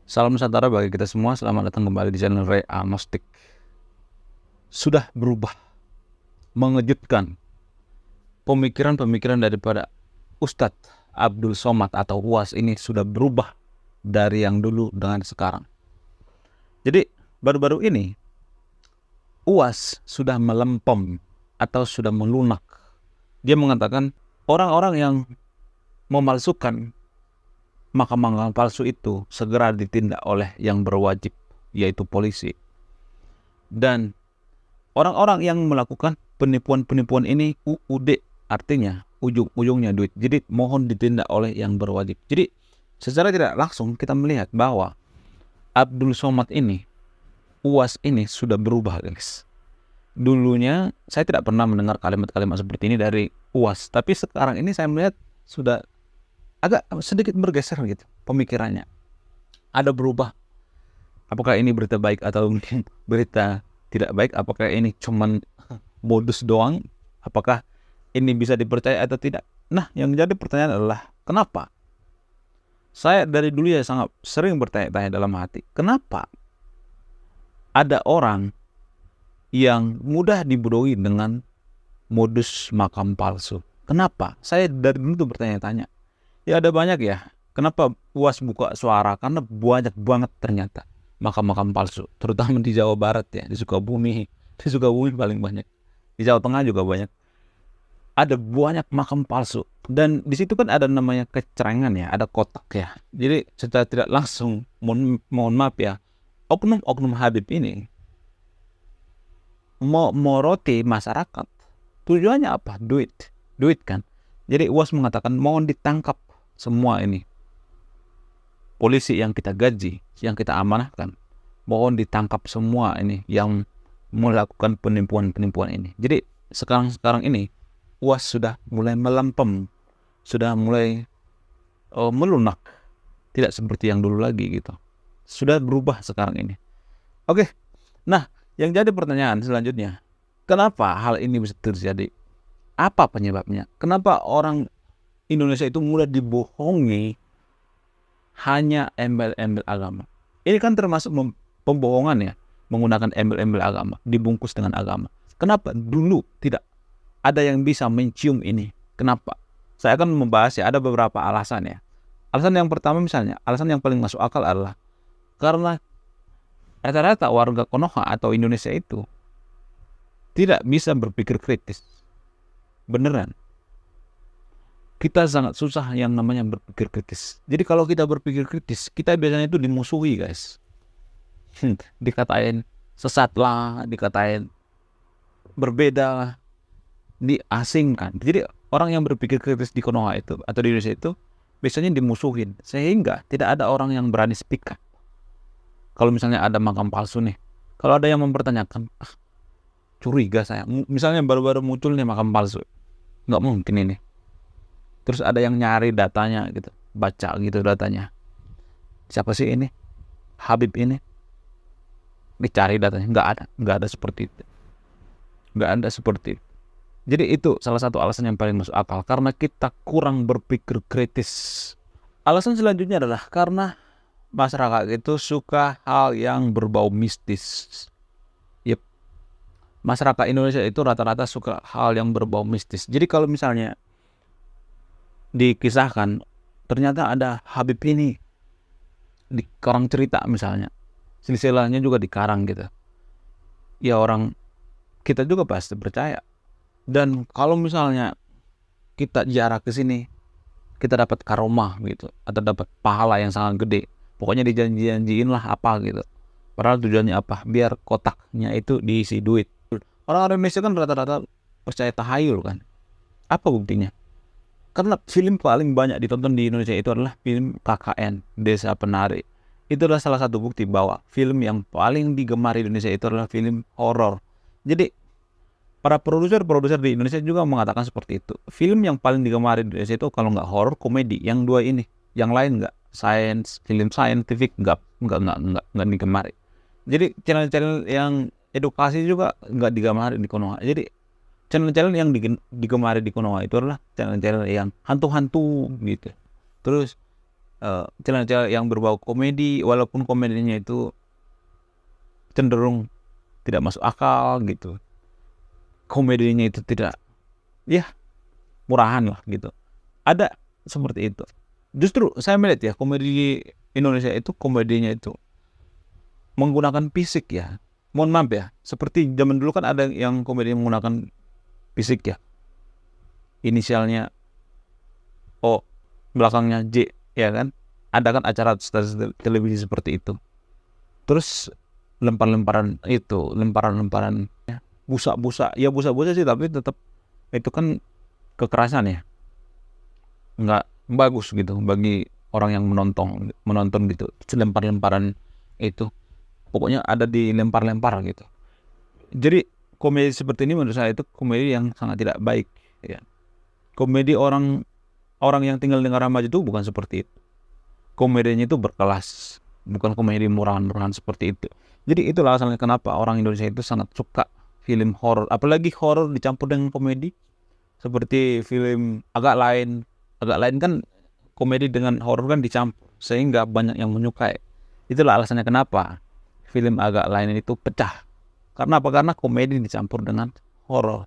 Salam Nusantara bagi kita semua, selamat datang kembali di channel Ray Agnostik. Sudah berubah, mengejutkan pemikiran-pemikiran daripada Ustadz Abdul Somad atau UAS ini sudah berubah dari yang dulu dengan sekarang. Jadi baru-baru ini UAS sudah melempem atau sudah melunak. Dia mengatakan orang-orang yang memalsukan makam-makam palsu itu segera ditindak oleh yang berwajib, yaitu polisi. Dan orang-orang yang melakukan penipuan-penipuan ini UUD, artinya ujung-ujungnya duit. Jadi mohon ditindak oleh yang berwajib. Jadi secara tidak langsung kita melihat bahwa Abdul Somad ini, UAS ini sudah berubah, guys. Dulunya saya tidak pernah mendengar kalimat-kalimat seperti ini dari UAS, tapi sekarang ini saya melihat sudah agak sedikit bergeser gitu pemikirannya. Ada berubah. Apakah ini berita baik atau mungkin berita tidak baik? Apakah ini cuman modus doang? Apakah ini bisa dipercaya atau tidak? Nah, yang jadi pertanyaan adalah kenapa? Saya dari dulu ya sangat sering bertanya-tanya dalam hati, kenapa ada orang yang mudah dibodohi dengan modus makam palsu? Kenapa? Saya dari dulu tuh bertanya-tanya. Ya ada banyak ya. Kenapa UAS buka suara? Karena banyak banget ternyata makam-makam palsu, terutama di Jawa Barat ya, di Sukabumi. Di Sukabumi paling banyak. Di Jawa Tengah juga banyak. Ada banyak makam palsu. Dan di situ kan ada namanya kecerengan ya, ada kotak ya. Jadi secara tidak langsung, mohon maaf ya, oknum-oknum Habib ini mau moroti masyarakat. Tujuannya apa? Duit kan. Jadi UAS mengatakan mohon ditangkap semua ini polisi yang kita gaji, yang kita amanahkan, mohon ditangkap semua ini yang melakukan penipuan-penipuan ini. Jadi sekarang ini UAS sudah mulai melempem, sudah mulai melunak, tidak seperti yang dulu lagi gitu. Sudah berubah sekarang ini. Oke, nah yang jadi pertanyaan selanjutnya, kenapa hal ini bisa terjadi? Apa penyebabnya? Kenapa orang Indonesia itu mudah dibohongi hanya embel-embel agama? Ini kan termasuk pembohongan ya, menggunakan embel-embel agama, dibungkus dengan agama. Kenapa dulu tidak ada yang bisa mencium ini? Kenapa? Saya akan membahas ya, ada beberapa alasan ya. Alasan yang pertama misalnya, alasan yang paling masuk akal adalah karena rata-rata warga Konoha atau Indonesia itu tidak bisa berpikir kritis. Beneran. Kita sangat susah yang namanya berpikir kritis. Jadi kalau kita berpikir kritis, kita biasanya itu dimusuhi, guys. Dikatain sesat lah, dikatain berbeda, diasingkan. Jadi orang yang berpikir kritis di Konoha itu atau di Indonesia itu biasanya dimusuhin, sehingga tidak ada orang yang berani speak up. Kalau misalnya ada makam palsu nih, kalau ada yang mempertanyakan, curiga saya. Misalnya baru-baru muncul nih makam palsu, nggak mungkin ini. Terus ada yang nyari datanya gitu, baca gitu datanya. Siapa sih ini? Habib ini? Dicari datanya, nggak ada seperti itu. Nggak ada seperti itu. Jadi itu salah satu alasan yang paling masuk akal, karena kita kurang berpikir kritis. Alasan selanjutnya adalah karena masyarakat itu suka hal yang berbau mistis. Yep. Masyarakat Indonesia itu rata-rata suka hal yang berbau mistis. Jadi kalau misalnya dikisahkan ternyata ada Habib ini di orang cerita misalnya, silsilahnya juga dikarang gitu, ya orang kita juga pasti percaya. Dan kalau misalnya kita ziarah ke sini, kita dapat karomah gitu, atau dapat pahala yang sangat gede, pokoknya dijanjiin lah apa gitu. Padahal tujuannya apa? Biar kotaknya itu diisi duit. Orang Indonesia kan rata-rata percaya tahayul kan. Apa buktinya? Karena film paling banyak ditonton di Indonesia itu adalah film KKN, Desa Penari. Itu adalah salah satu bukti bahwa film yang paling digemari di Indonesia itu adalah film horor. Jadi para produser di Indonesia juga mengatakan seperti itu. Film yang paling digemari di Indonesia itu kalau nggak horor, komedi. Yang dua ini, yang lain nggak. Science, film scientific nggak digemari. Jadi channel-channel yang edukasi juga nggak digemari di Konoha. Jadi channel-channel yang digemari di Konoha itu adalah channel-channel yang hantu-hantu gitu. Terus channel-channel yang berbau komedi, walaupun komedinya itu cenderung tidak masuk akal gitu, komedinya itu tidak, ya murahan lah gitu, ada seperti itu. Justru saya melihat ya, komedi Indonesia itu komedinya itu menggunakan fisik ya. Mohon maaf ya, seperti zaman dulu kan ada yang komedi menggunakan fisik ya, inisialnya O, belakangnya J, ya kan? Ada kan acara stasiun televisi seperti itu. Terus lemparan-lemparan itu, lemparan-lemparan ya, busa-busa, ya busa-busa sih, tapi tetap itu kan kekerasan ya, nggak bagus gitu bagi orang yang menonton gitu. Lempar-lemparan itu, pokoknya ada di lempar-lempar gitu. Jadi komedi seperti ini menurut saya itu komedi yang sangat tidak baik ya. Komedi orang yang tinggal di Ramaja itu bukan seperti itu. Komedinya itu berkelas, bukan komedi murahan-murahan seperti itu. Jadi itulah alasannya kenapa orang Indonesia itu sangat suka film horor, apalagi horor dicampur dengan komedi. Seperti film agak lain kan komedi dengan horor kan dicampur, sehingga banyak yang menyukai. Itulah alasannya kenapa film agak lain itu pecah. Karena apa? Karena komedi dicampur dengan horor.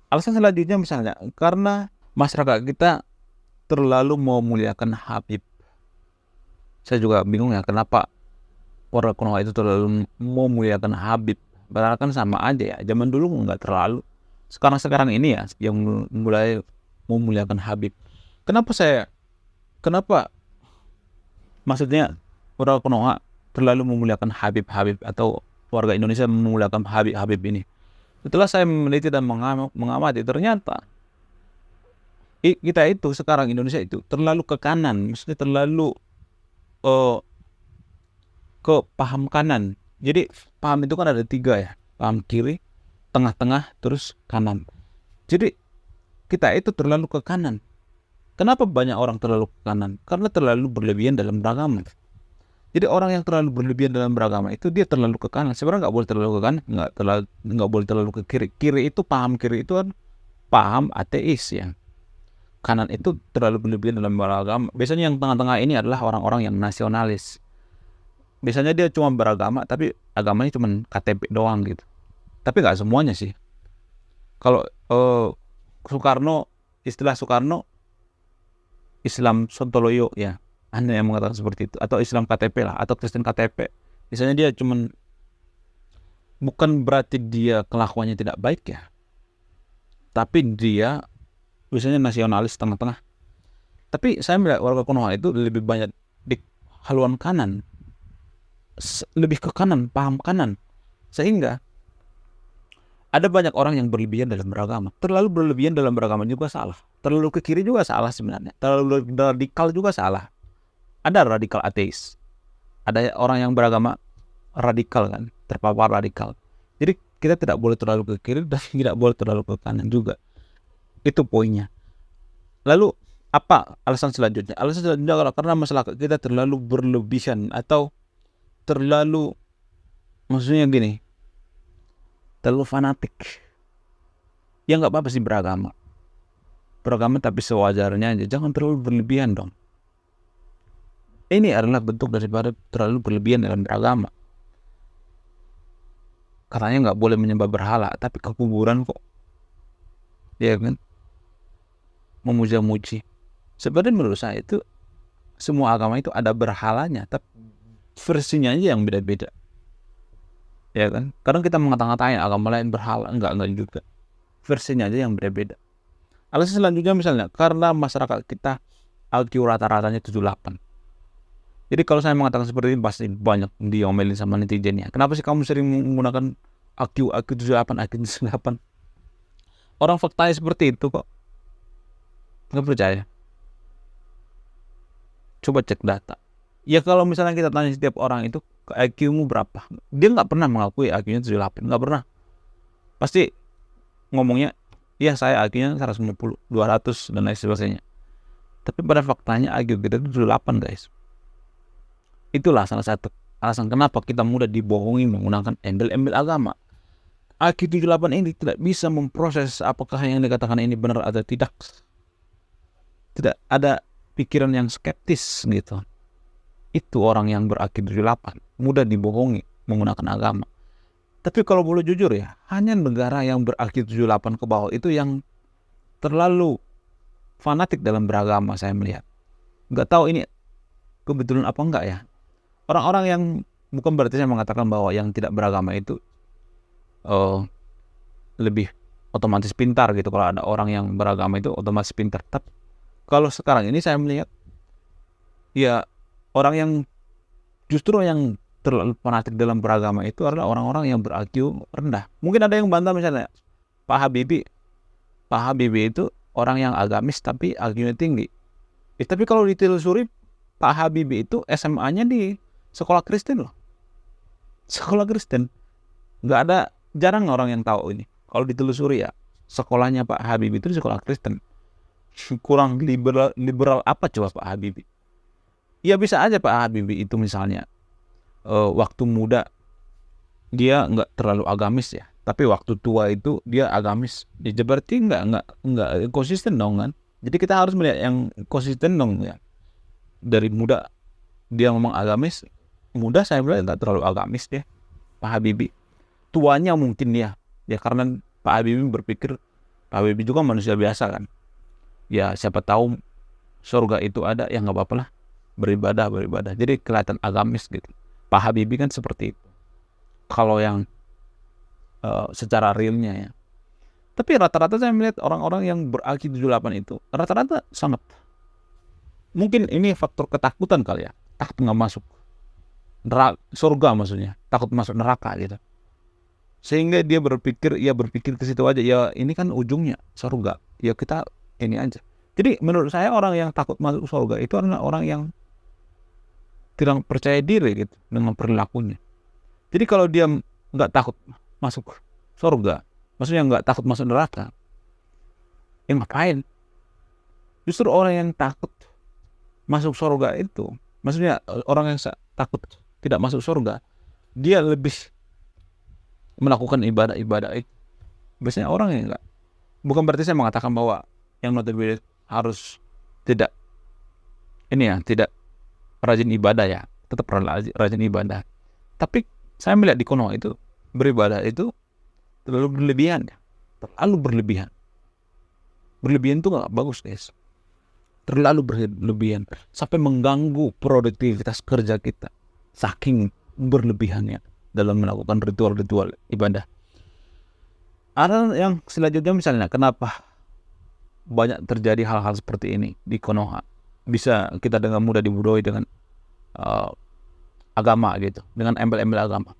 Alasan selanjutnya misalnya karena masyarakat kita terlalu memuliakan Habib. Saya juga bingung ya, kenapa warga Konoha itu terlalu memuliakan Habib. Padahal kan sama aja ya, zaman dulu nggak terlalu. Sekarang ini ya yang mulai memuliakan Habib. Kenapa maksudnya warga Konoha terlalu memuliakan Habib atau warga Indonesia memuliakan Habib ini? Setelah saya meneliti dan mengamati, ternyata kita itu sekarang Indonesia itu terlalu ke kanan, maksudnya terlalu ke paham kanan. Jadi paham itu kan ada 3 ya, paham kiri, tengah-tengah, terus kanan. Jadi kita itu terlalu ke kanan. Kenapa banyak orang terlalu ke kanan? Karena terlalu berlebihan dalam beragama. Jadi orang yang terlalu berlebihan dalam beragama itu dia terlalu ke kanan. Sebenarnya nggak boleh terlalu ke kanan, nggak boleh terlalu ke kiri. Kiri itu paham kiri itu kan paham ateis ya. Kanan itu terlalu berlebihan dalam beragama. Biasanya yang tengah-tengah ini adalah orang-orang yang nasionalis. Biasanya dia cuma beragama, tapi agamanya cuma KTP doang gitu. Tapi nggak semuanya sih. Kalau istilah Soekarno, Islam Sontoloyo ya, Anda yang mengatakan seperti itu, atau Islam KTP lah, atau Kristen KTP. Misalnya dia cuman, bukan berarti dia kelakuannya tidak baik ya, tapi dia biasanya nasionalis tengah-tengah. Tapi saya melihat warga Konoha itu lebih banyak di haluan kanan, lebih ke kanan, paham kanan, sehingga ada banyak orang yang berlebihan dalam beragama. Terlalu berlebihan dalam beragama juga salah. Terlalu ke kiri juga salah sebenarnya. Terlalu radikal juga salah. Ada radikal ateis. Ada orang yang beragama radikal kan, terpapar radikal. Jadi kita tidak boleh terlalu ke kiri dan tidak boleh terlalu ke kanan juga. Itu poinnya. Lalu apa alasan selanjutnya? Alasan selanjutnya karena masyarakat kita terlalu berlebihan atau terlalu, maksudnya gini, terlalu fanatik. Ya nggak apa-apa sih beragama tapi sewajarnya aja, jangan terlalu berlebihan dong. Ini adalah bentuk daripada terlalu berlebihan dalam beragama. Katanya nggak boleh menyembah berhala, tapi ke kuburan kok, ya kan, memuja-muji. Sebenarnya menurut saya itu semua agama itu ada berhalanya, tapi versinya aja yang beda-beda. Ya kan? Kadang kita mengata-ngatain agama lain berhala, enggak juga. Versinya aja yang beda-beda. Alasan selanjutnya misalnya karena masyarakat kita IQ rata-ratanya 78. Jadi kalau saya mengatakan seperti ini pasti banyak diomelin sama netizen ya. Kenapa sih kamu sering menggunakan IQ 78? Orang faktanya seperti itu kok. Nggak percaya? Coba cek data. Ya kalau misalnya kita tanya setiap orang itu IQ-mu berapa, dia nggak pernah mengakui IQ-nya 78, nggak pernah. Pasti ngomongnya, ya saya IQ-nya 150, 200 dan lain sebagainya. Tapi pada faktanya IQ kita itu 78 guys. Itulah salah satu alasan kenapa kita mudah dibohongi menggunakan embel-embel agama. IQ 78 ini tidak bisa memproses apakah yang dikatakan ini benar atau tidak. Tidak ada pikiran yang skeptis gitu. Itu orang yang berakid 78, mudah dibohongi menggunakan agama. Tapi kalau boleh jujur ya, hanya negara yang berakid 78 ke bawah itu yang terlalu fanatik dalam beragama, saya melihat. Nggak tahu ini kebetulan apa enggak ya. Orang-orang yang, bukan berarti saya mengatakan bahwa yang tidak beragama itu lebih otomatis pintar gitu. Kalau ada orang yang beragama itu otomatis pintar. Tapi kalau sekarang ini saya melihat ya orang yang justru yang terlalu fanatik dalam beragama itu adalah orang-orang yang ber-IQ rendah. Mungkin ada yang bantah misalnya Pak Habibie itu orang yang agamis tapi IQ-nya tinggi. Tapi kalau ditelusuri Pak Habibie itu SMA-nya di sekolah Kristen loh. Sekolah Kristen. Nggak ada, jarang orang yang tahu ini. Kalau ditelusuri ya, sekolahnya Pak Habibie itu di sekolah Kristen. Kurang liberal apa coba Pak Habibie? Ya bisa aja Pak Habibie itu misalnya waktu muda dia nggak terlalu agamis ya, tapi waktu tua itu dia agamis. Ya berarti nggak konsisten dong kan? Jadi kita harus melihat yang konsisten dong ya. Dari muda dia ngomong agamis, muda saya bilang nggak terlalu agamis deh Pak Habibie. Tuanya mungkin ya karena Pak Habibie berpikir, Pak Habibie juga manusia biasa kan. Ya siapa tahu surga itu ada, ya nggak apa-apa lah, beribadah. Jadi kelihatan agamis gitu. Pak Habibie kan seperti itu. Kalau yang secara realnya ya. Tapi rata-rata saya melihat orang-orang yang ber-IQ 78 itu rata-rata sangat, mungkin ini faktor ketakutan kali ya, takut nggak masuk neraka, surga maksudnya, takut masuk neraka gitu. Sehingga dia berpikir ke situ aja, ya ini kan ujungnya surga, ya kita ini aja. Jadi menurut saya orang yang takut masuk surga itu adalah orang yang tidak percaya diri gitu dengan perilakunya. Jadi kalau dia nggak takut masuk surga, maksudnya nggak takut masuk neraka, ya ngapain? Justru orang yang takut masuk surga itu, maksudnya orang yang takut tidak masuk surga, dia lebih melakukan ibadah itu. Biasanya orang yang enggak, bukan berarti saya mengatakan bahwa yang notabene harus tidak tidak rajin ibadah ya, tetap rajin ibadah. Tapi saya melihat di Konoha itu beribadah itu terlalu berlebihan. Berlebihan itu nggak bagus guys. Terlalu berlebihan sampai mengganggu produktivitas kerja kita, saking berlebihannya dalam melakukan ritual-ritual ibadah. Ada yang selanjutnya misalnya, kenapa banyak terjadi hal-hal seperti ini di Konoha? Bisa kita dengan mudah dibodohi dengan agama gitu, dengan embel-embel agama.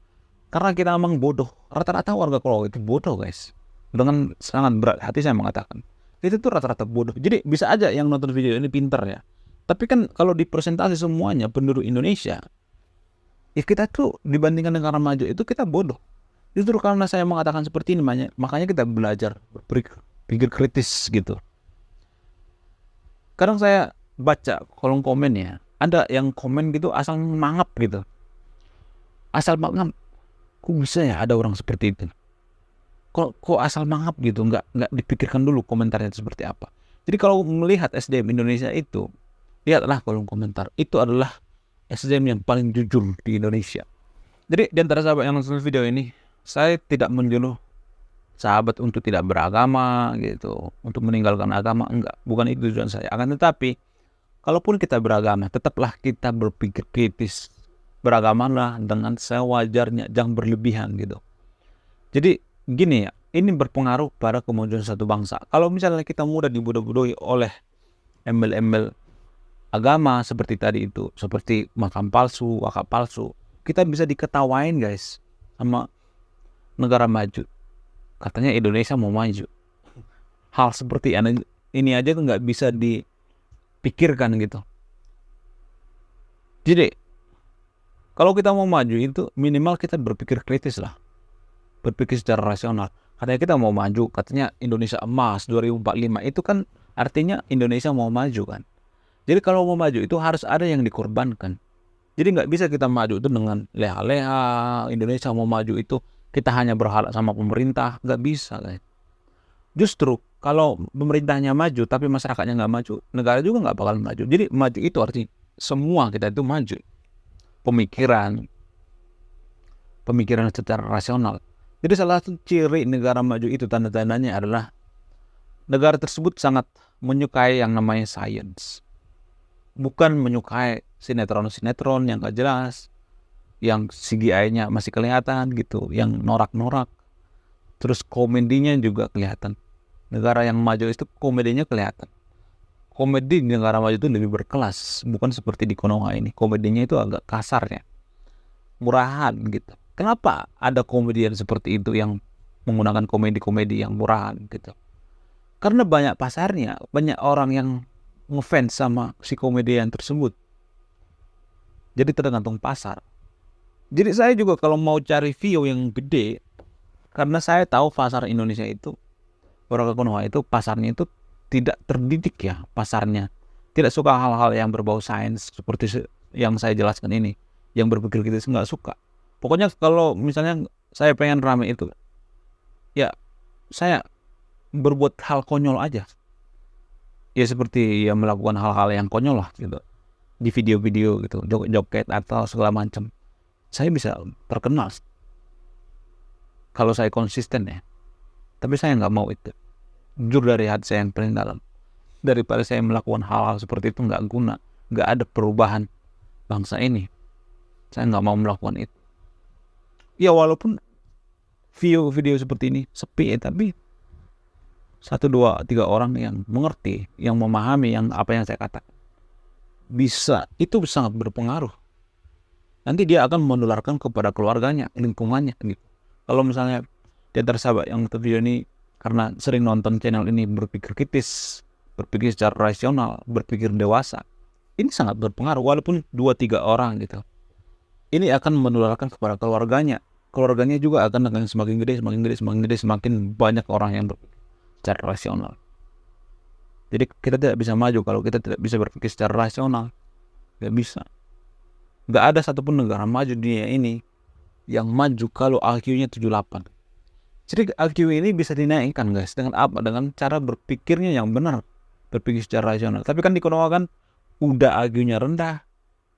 Karena kita memang bodoh. Rata-rata warga Konoha itu bodoh guys. Dengan sangat berat hati saya mengatakan, itu tuh rata-rata bodoh. Jadi bisa aja yang nonton video ini pintar ya, tapi kan kalau dipresentasi semuanya penduduk Indonesia, ya kita tuh dibandingkan negara maju itu kita bodoh. Justru karena saya mengatakan seperti ini, makanya kita belajar berpikir kritis gitu. Kadang saya baca kolom komen ya, ada yang komen gitu asal mangap gitu. Asal mangap. Kok bisa ya ada orang seperti itu? Kok asal mangap gitu, nggak dipikirkan dulu komentarnya seperti apa. Jadi kalau melihat SDM Indonesia itu, lihatlah kolom komentar. Itu adalah SDM yang paling jujur di Indonesia. Jadi di antara sahabat yang nonton video ini, saya tidak menyuruh sahabat untuk tidak beragama gitu, untuk meninggalkan agama, enggak. Bukan itu tujuan saya. Akan tetapi, kalaupun kita beragama, tetaplah kita berpikir kritis. Beragamalah dengan sewajarnya, jangan berlebihan gitu. Jadi gini ya, ini berpengaruh pada kemajuan satu bangsa. Kalau misalnya kita mudah dibodoh-bodohi oleh embel-embel agama seperti tadi itu, seperti makam palsu, wakaf palsu, kita bisa diketawain guys sama negara maju. Katanya Indonesia mau maju. Hal seperti ini aja tuh nggak bisa dipikirkan gitu. Jadi kalau kita mau maju itu minimal kita berpikir kritis lah, berpikir secara rasional. Katanya kita mau maju, katanya Indonesia emas 2045, itu kan artinya Indonesia mau maju kan. Jadi kalau mau maju itu harus ada yang dikorbankan. Jadi nggak bisa kita maju itu dengan leha-leha. Indonesia mau maju itu kita hanya berharap sama pemerintah, nggak bisa guys. Justru kalau pemerintahnya maju tapi masyarakatnya nggak maju, negara juga nggak bakal maju. Jadi maju itu artinya semua kita itu maju. Pemikiran secara rasional. Jadi salah satu ciri negara maju itu tanda-tandanya adalah negara tersebut sangat menyukai yang namanya science. Bukan menyukai sinetron-sinetron yang gak jelas, yang CGI-nya masih kelihatan gitu, yang norak-norak. Terus komedinya juga kelihatan. Negara yang maju itu komedinya kelihatan. Komedi di negara maju itu lebih berkelas, bukan seperti di Konoha ini. Komedinya itu agak kasar ya, murahan gitu. Kenapa ada komedian seperti itu yang menggunakan komedi-komedi yang murahan gitu? Karena banyak pasarnya, banyak orang yang ngefans sama si komedian tersebut. Jadi tergantung pasar. Jadi saya juga kalau mau cari view yang gede, karena saya tahu pasar Indonesia itu, Uraga Konoha itu pasarnya itu tidak terdidik ya pasarnya. Tidak suka hal-hal yang berbau sains seperti yang saya jelaskan ini. Yang berpikir kritis nggak suka. Pokoknya kalau misalnya saya pengen rame itu, ya saya berbuat hal konyol aja. Ya seperti ya melakukan hal-hal yang konyol lah gitu. Di video-video gitu, joget-joget atau segala macam. Saya bisa terkenal kalau saya konsisten ya. Tapi saya nggak mau itu. Jujur dari hati saya yang paling dalam. Daripada saya melakukan hal-hal seperti itu nggak guna, nggak ada perubahan bangsa ini. Saya nggak mau melakukan itu. Ya walaupun video seperti ini sepi ya, tapi 1, 2, 3 orang yang mengerti, yang memahami yang apa yang saya katakan, bisa, itu sangat berpengaruh. Nanti dia akan menularkan kepada keluarganya, lingkungannya gitu. Kalau misalnya di antara sahabat yang nonton video ini karena sering nonton channel ini berpikir kritis, berpikir secara rasional, berpikir dewasa, ini sangat berpengaruh walaupun 2, 3 orang gitu. Ini akan menularkan kepada keluarganya. Keluarganya juga akan semakin gede, semakin banyak orang yang berpikir secara rasional. Jadi kita tidak bisa maju kalau kita tidak bisa berpikir secara rasional. Gak bisa. Gak ada satupun negara maju di dunia ini yang maju kalau IQ-nya 78. Jadi IQ ini bisa dinaikkan guys. Dengan apa? Dengan cara berpikirnya yang benar. Berpikir secara rasional. Tapi kan di Konoha kan udah IQ-nya rendah.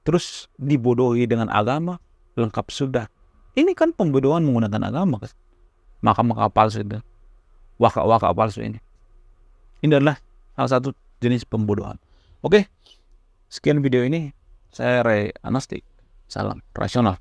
Terus dibodohi dengan agama. Lengkap sudah. Ini kan pembodohan menggunakan agama guys. Maka palsu itu. Waka palsu ini. Ini adalah salah satu jenis pembodohan. Oke. Sekian video ini. Saya Ray Anasti. Salam rasional.